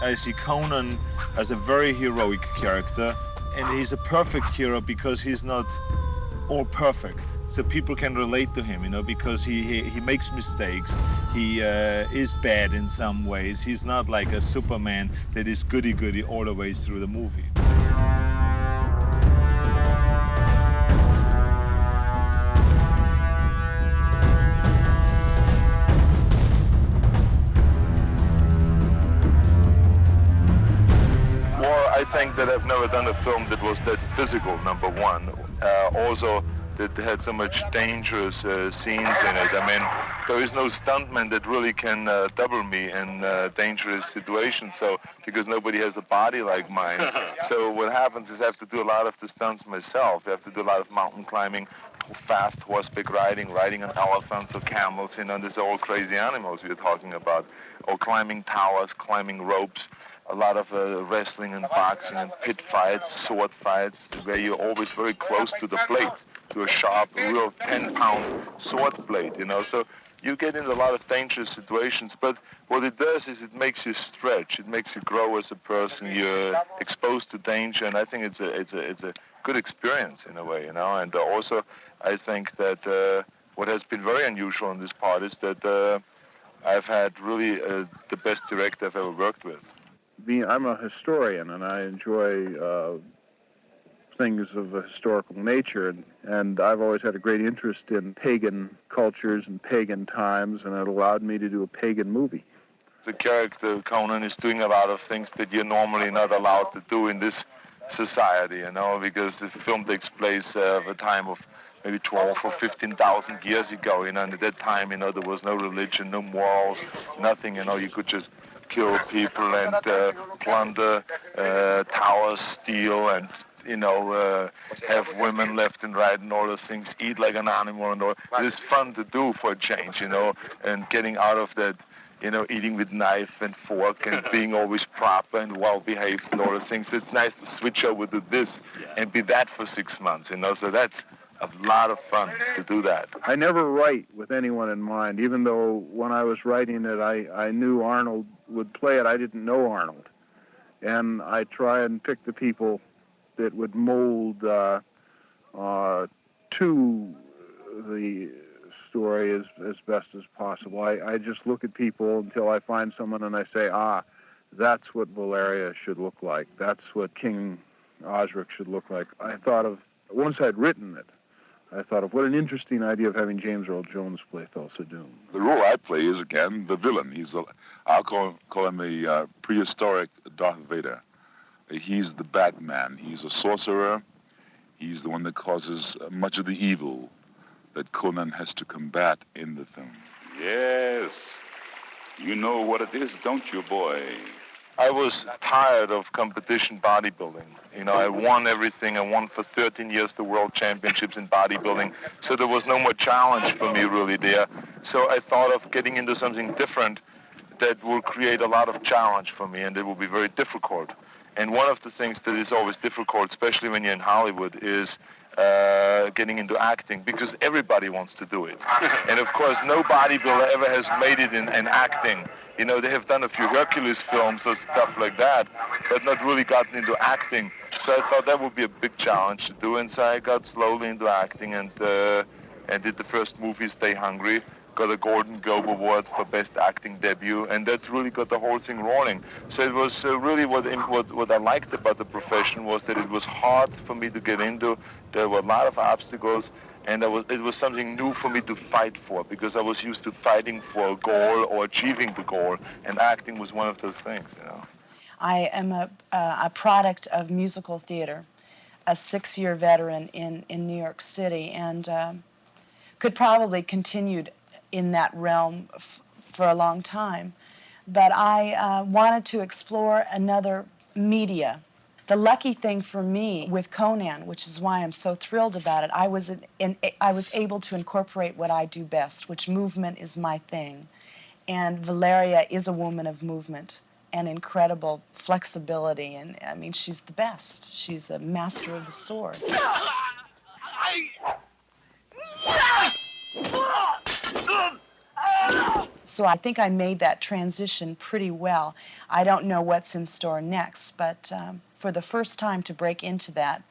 I see Conan as a very heroic character, and he's a perfect hero because he's not all perfect. So people can relate to him, because he makes mistakes. He is bad in some ways. He's not like a Superman that is goody-goody all the way through the movie. I think that I've never done a film that was that physical, number one. Also, that had so much dangerous scenes in it. I mean, there is no stuntman that really can double me in dangerous situations, so because nobody has a body like mine. So what happens is I have to do a lot of the stunts myself. I have to do a lot of mountain climbing, fast horseback riding on elephants or camels, these are all crazy animals we're talking about. Or climbing towers, climbing ropes. A lot of wrestling and boxing and pit fights, sword fights, where you're always very close to the blade, to a sharp, real 10-pound sword blade, So you get into a lot of dangerous situations, but what it does is it makes you stretch. It makes you grow as a person. You're exposed to danger, and I think it's a good experience in a way, And also, I think that what has been very unusual on this part is that I've had really the best director I've ever worked with. I'm a historian, and I enjoy things of a historical nature, and I've always had a great interest in pagan cultures and pagan times, and it allowed me to do a pagan movie. The character, Conan, is doing a lot of things that you're normally not allowed to do in this society, because the film takes place at a time of maybe 12 or 15,000 years ago, and at that time, there was no religion, no morals, nothing, you could just kill people and plunder towers, steal, and have women left and right and all those things, eat like an animal and all. It is fun to do for a change, and getting out of that, eating with knife and fork and being always proper and well-behaved and all those things. It's nice to switch over to this and be that for 6 months, so that's a lot of fun to do that. I never write with anyone in mind, even though when I was writing it, I knew Arnold would play it. I didn't know Arnold. And I try and pick the people that would mold to the story as best as possible. I just look at people until I find someone and I say, that's what Valeria should look like. That's what King Osric should look like. I thought of, once I'd written it, I thought of what an interesting idea of having James Earl Jones play Thulsa Doom. The role I play is, again, the villain. I'll call him a prehistoric Darth Vader. He's the Batman. He's a sorcerer. He's the one that causes much of the evil that Conan has to combat in the film. Yes. You know what it is, don't you, boy? I was tired of competition bodybuilding. I won everything. I won for 13 years the world championships in bodybuilding. So there was no more challenge for me really there. So I thought of getting into something different that will create a lot of challenge for me, and it will be very difficult. And one of the things that is always difficult, especially when you're in Hollywood, is getting into acting, because everybody wants to do it. And of course, no bodybuilder ever has made it in acting. They have done a few Hercules films or stuff like that, but not really gotten into acting. So I thought that would be a big challenge to do, and so I got slowly into acting and did the first movie, Stay Hungry, got a Golden Globe Award for Best Acting Debut, and that really got the whole thing rolling. So it was really what I liked about the profession was that it was hard for me to get into. There were a lot of obstacles, and it was something new for me to fight for, because I was used to fighting for a goal or achieving the goal, and acting was one of those things, I am a product of musical theater, a 6-year veteran in New York City, and could probably continued in that realm for a long time. But I wanted to explore another media. The lucky thing for me with Conan, which is why I'm so thrilled about it, I was able to incorporate what I do best, which movement is my thing. And Valeria is a woman of movement and incredible flexibility, and I mean, she's the best. She's a master of the sword. So I think I made that transition pretty well. I don't know what's in store next, but for the first time to break into that,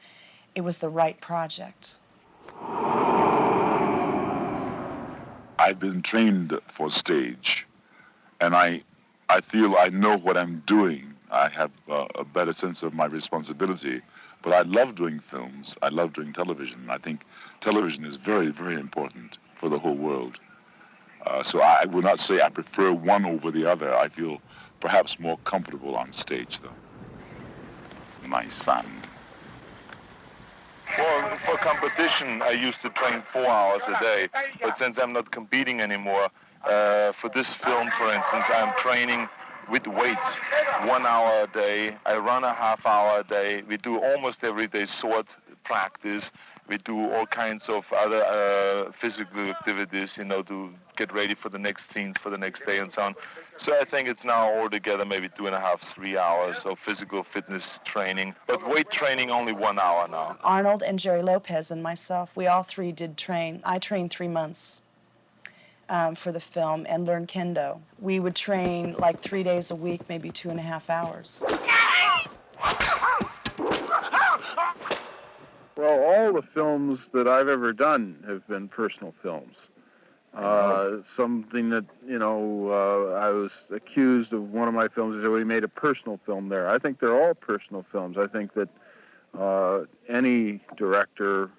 it was the right project. I've been trained for stage, and I feel I know what I'm doing. I have a better sense of my responsibility, but I love doing films. I love doing television. I think television is very, very important for the whole world. So I will not say I prefer one over the other. I feel perhaps more comfortable on stage, though. My son. Well, for competition, I used to train 4 hours a day, but since I'm not competing anymore, for this film, for instance, I'm training with weights 1 hour a day. I run a half hour a day. We do almost every day sword practice. We do all kinds of other physical activities, you know, to get ready for the next scenes for the next day and so on. So I think it's now altogether maybe 2.5, 3 hours of physical fitness training. But weight training only 1 hour now. Arnold and Jerry Lopez and myself, we all three did train. I trained 3 months for the film and learned kendo. We would train like 3 days a week, maybe 2.5 hours. Well, all the films that I've ever done have been personal films. Something that, you know, I was accused of one of my films is that we made a personal film there. I think they're all personal films. I think that any director,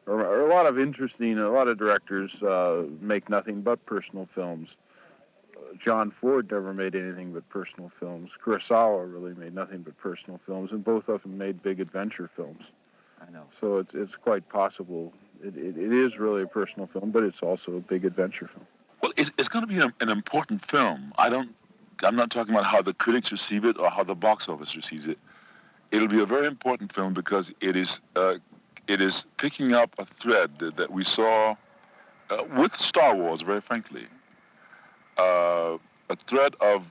or a lot of directors make nothing but personal films. John Ford never made anything but personal films. Kurosawa really made nothing but personal films, and both of them made big adventure films. I know. So it's quite possible. It is really a personal film, but it's also a big adventure film. Well, it's going to be an important film. I'm not talking about how the critics receive it or how the box office receives it. It'll be a very important film because it is picking up a thread that we saw with Star Wars, very frankly. A thread of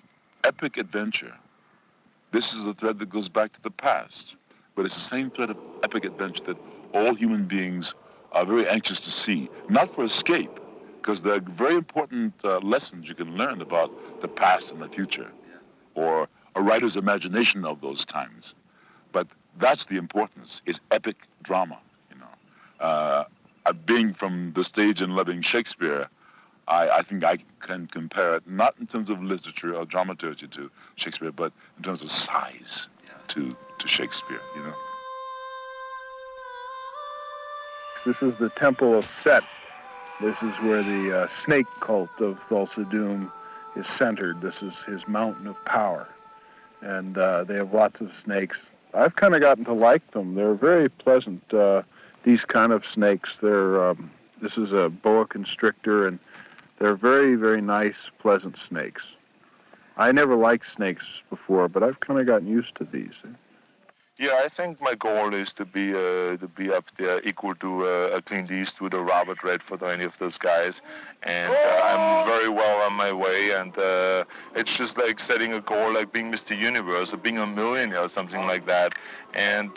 epic adventure. This is a thread that goes back to the past, but it's the same thread of epic adventure that all human beings are very anxious to see. Not for escape, because there are very important lessons you can learn about the past and the future, or a writer's imagination of those times. But that's the importance, is epic drama, you know. Being from the stage and loving Shakespeare, I think I can compare it, not in terms of literature or dramaturgy to Shakespeare, but in terms of size to Shakespeare, you know. This is the Temple of Set. This is where the snake cult of Thulsa Doom is centered. This is his mountain of power. And they have lots of snakes. I've kind of gotten to like them. They're very pleasant. These kind of snakes, this is a boa constrictor, and they're very, very nice, pleasant snakes. I never liked snakes before, but I've kind of gotten used to these. Yeah, I think my goal is to be up there equal to a Clint Eastwood or Robert Redford or any of those guys, and I'm very well on my way. And it's just like setting a goal, like being Mr. Universe or being a millionaire or something like that. And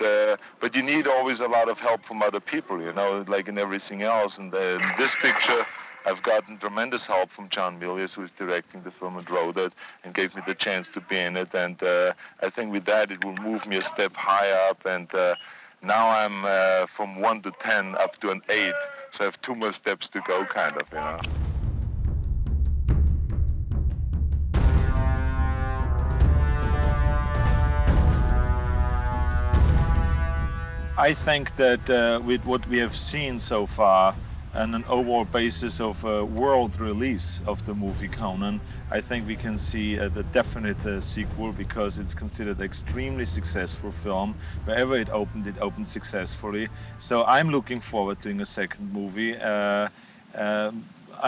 but you need always a lot of help from other people, you know, like in everything else. And in this picture, I've gotten tremendous help from John Milius, who's directing the film and wrote it, and gave me the chance to be in it. And I think with that, it will move me a step higher up. And now I'm from 1 to 10 up to an 8. So I have 2 more steps to go, kind of, you know. I think that with what we have seen so far, and an overall basis of a world release of the movie Conan, I think we can see the definite sequel, because it's considered an extremely successful film. Wherever it opened successfully. So I'm looking forward to doing a second movie. I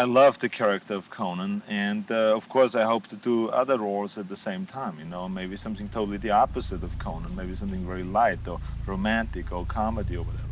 love the character of Conan, and of course I hope to do other roles at the same time, you know, maybe something totally the opposite of Conan, maybe something very light or romantic or comedy or whatever.